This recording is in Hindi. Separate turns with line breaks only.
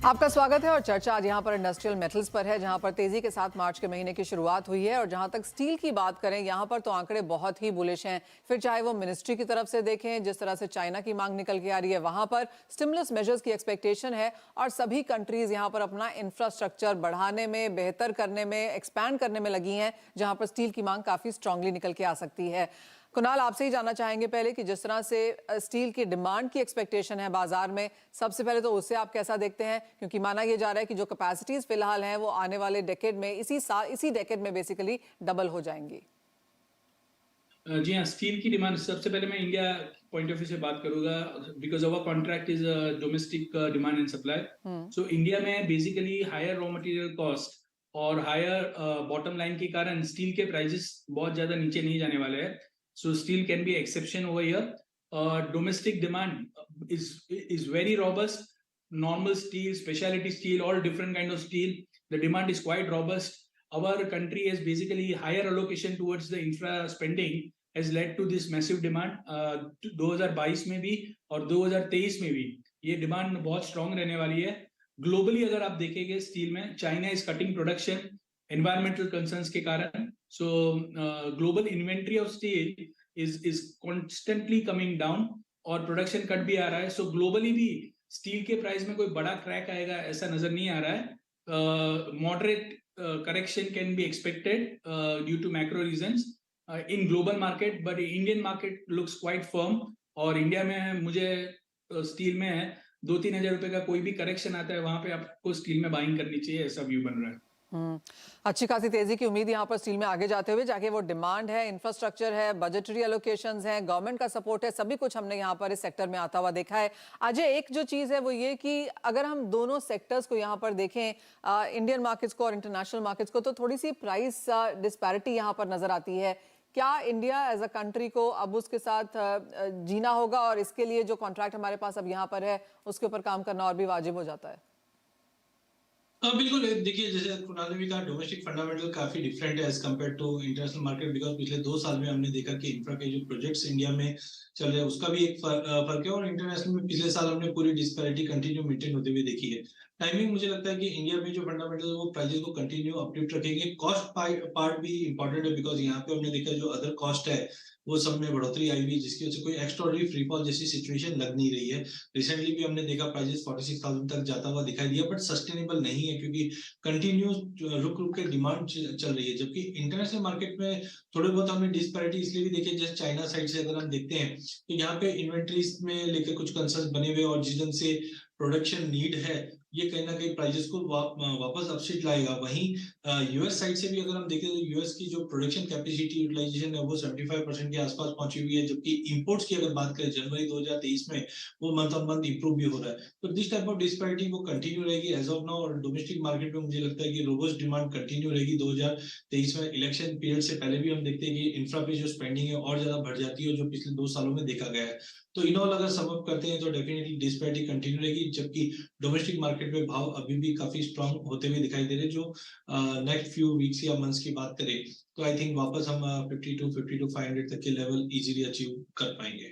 आपका स्वागत है और चर्चा आज यहाँ पर इंडस्ट्रियल मेटल्स पर है, जहाँ पर तेजी के साथ मार्च के महीने की शुरुआत हुई है। और जहाँ तक स्टील की बात करें, यहाँ पर तो आंकड़े बहुत ही बुलिश हैं। फिर चाहे वो मिनिस्ट्री की तरफ से देखें, जिस तरह से चाइना की मांग निकल के आ रही है, वहाँ पर स्टिमुलस मेजर्स की एक्सपेक्टेशन है और सभी कंट्रीज यहाँ पर अपना इंफ्रास्ट्रक्चर बढ़ाने में, बेहतर करने में, एक्सपैंड करने में लगी हैं, जहाँ पर स्टील की मांग काफी स्ट्रांगली निकल के आ सकती है। कुणाल, आपसे ही जानना चाहेंगे पहले कि जिस तरह से स्टील की डिमांड की एक्सपेक्टेशन है बाजार में, सबसे पहले तो उससे आप कैसा देखते हैं? क्योंकि माना यह जा रहा है कि जो कैपेसिटीज फिलहाल हैं वो आने वाले डेकेड में, इसी डेकेड में बेसिकली डबल हो जाएंगी।
जी हाँ, स्टील की डिमांड सबसे पहले मैं इंडिया पॉइंट ऑफ व्यू से बात करूंगा, because our contract is domestic demand and supply. So India में basically higher raw material cost और हायर बॉटम लाइन के कारण स्टील के प्राइसेस बहुत ज्यादा नीचे नहीं जाने वाले हैं। सो steel can be exception over here. Domestic demand is very robust. Normal steel, specialty steel, all different kind of steel, the demand is quite robust. Our country has basically higher allocation towards the infra spending has led to this massive demand. 2022 में भी और 2023 में भी ये डिमांड बहुत स्ट्रांग रहने वाली है। ग्लोबली अगर आप देखेंगे स्टील में, China is cutting production environmental concerns के कारण। सो global inventory of steel is constantly coming down और प्रोडक्शन कट भी आ रहा है। सो ग्लोबली भी स्टील के प्राइस में कोई बड़ा क्रैक आएगा ऐसा नजर नहीं आ रहा है। Moderate correction can be expected due to macro reasons in global market, but Indian market looks quite firm. और इंडिया में मुझे स्टील में 2-3 हज़ार रुपए का कोई भी करेक्शन आता है, वहां पे आपको स्टील में बाइंग करनी चाहिए, ऐसा व्यू बन रहा है।
अच्छी खासी तेजी की उम्मीद यहाँ पर स्टील में आगे जाते हुए, जाके वो डिमांड है, इंफ्रास्ट्रक्चर है, बजटरी एलोकेशंस हैं, गवर्नमेंट का सपोर्ट है, सभी कुछ हमने यहाँ पर इस सेक्टर में आता हुआ देखा है। अजय, एक जो चीज़ है वो ये कि अगर हम दोनों सेक्टर्स को यहाँ पर देखें, इंडियन मार्केट्स को और इंटरनेशनल मार्केट्स को, तो थोड़ी सी प्राइस डिस्पैरिटी यहाँ पर नजर आती है। क्या इंडिया एज अ कंट्री को अब उसके साथ जीना होगा और इसके लिए जो कॉन्ट्रैक्ट हमारे पास अब यहाँ पर है उसके ऊपर काम करना और भी वाजिब हो जाता है?
बिल्कुल। देखिए, जैसे कुणाल ने भी कहा, डोमेस्टिक फंडामेंटल काफी डिफरेंट है as compare to international market, because पिछले 2 साल में हमने देखा कि इंफ्रा के जो प्रोजेक्ट्स इंडिया में चल रहे हैं उसका भी एक फर्क है, और इंटरनेशनल में पिछले साल हमने पूरी डिस्पैरिटी कंटिन्यू मेंटेन होते हुए देखी है। टाइमिंग मुझे लगता है कि इंडिया में जो फंडामेंटल वो प्राइसेस को कंटिन्यू अपलिफ्ट रखेंगे। कॉस्ट पार्ट भी इंपॉर्टेंट है, बिकॉज यहाँ पे हमने देखा जो अदर कॉस्ट है वो सब में बढ़ोतरी आई हुई, जिसकी वजह से कोई एक्स्ट्राऑर्डिनरी फ्री फॉल जैसी सिचुएशन लग नहीं रही है। रिसेंटली भी हमने देखा प्राइसेस 46,000 तक जाता हुआ दिखाई दिया, बट सस्टेनेबल नहीं है, क्योंकि कंटिन्यू रुक रुक के डिमांड चल रही है। जबकि इंटरनेशनल मार्केट में थोड़े बहुत हमने डिस्पैरिटी इसलिए भी देखे, जैसे चाइना साइड से अगर हम देखते हैं तो यहाँ पे इन्वेंट्रीज में लेकर कुछ कंसर्न बने हुए, और जिस ढंग से प्रोडक्शन नीड है ये कहीं ना कहीं प्राइसेस को वापस अपशिट लाएगा। वहीं यूएस साइड से भी अगर हम देखें तो यूएस की जो प्रोडक्शन कैपेसिटी यूटिलाइजेशन है वो 75% के आसपास पहुंची हुई है, जबकि इंपोर्ट्स की अगर बात करें जनवरी 2023 में वो मंथ ऑन मंथ इंप्रूव भी हो रहा है। तो दिस टाइप ऑफ डिस्पैरिटी वो कंटिन्यू रहेगी एज ऑफ नाउ। और डोमेस्टिक मार्केट में मुझे लगता है कि रोबस्ट डिमांड कंटिन्यू रहेगी 2023 में। इलेक्शन पीरियड से पहले भी हम देखते हैं कि इंफ्रा पे जो स्पेंडिंग है और ज्यादा बढ़ जाती है, जो पिछले 2 सालों में देखा गया है। तो इनऑल अगर सम अप करते हैं तो डेफिनेटली डिस्पैरिटी कंटिन्यू रहेगी, जबकि डोमेस्टिक मार्केट में भाव अभी भी काफी स्ट्रांग होते हुए दिखाई दे रहे हैं। जो नेक्स्ट फ्यू वीक्स या मंथ्स की बात करें तो आई थिंक वापस हम 52 500 तक के लेवल इजीली अचीव कर पाएंगे।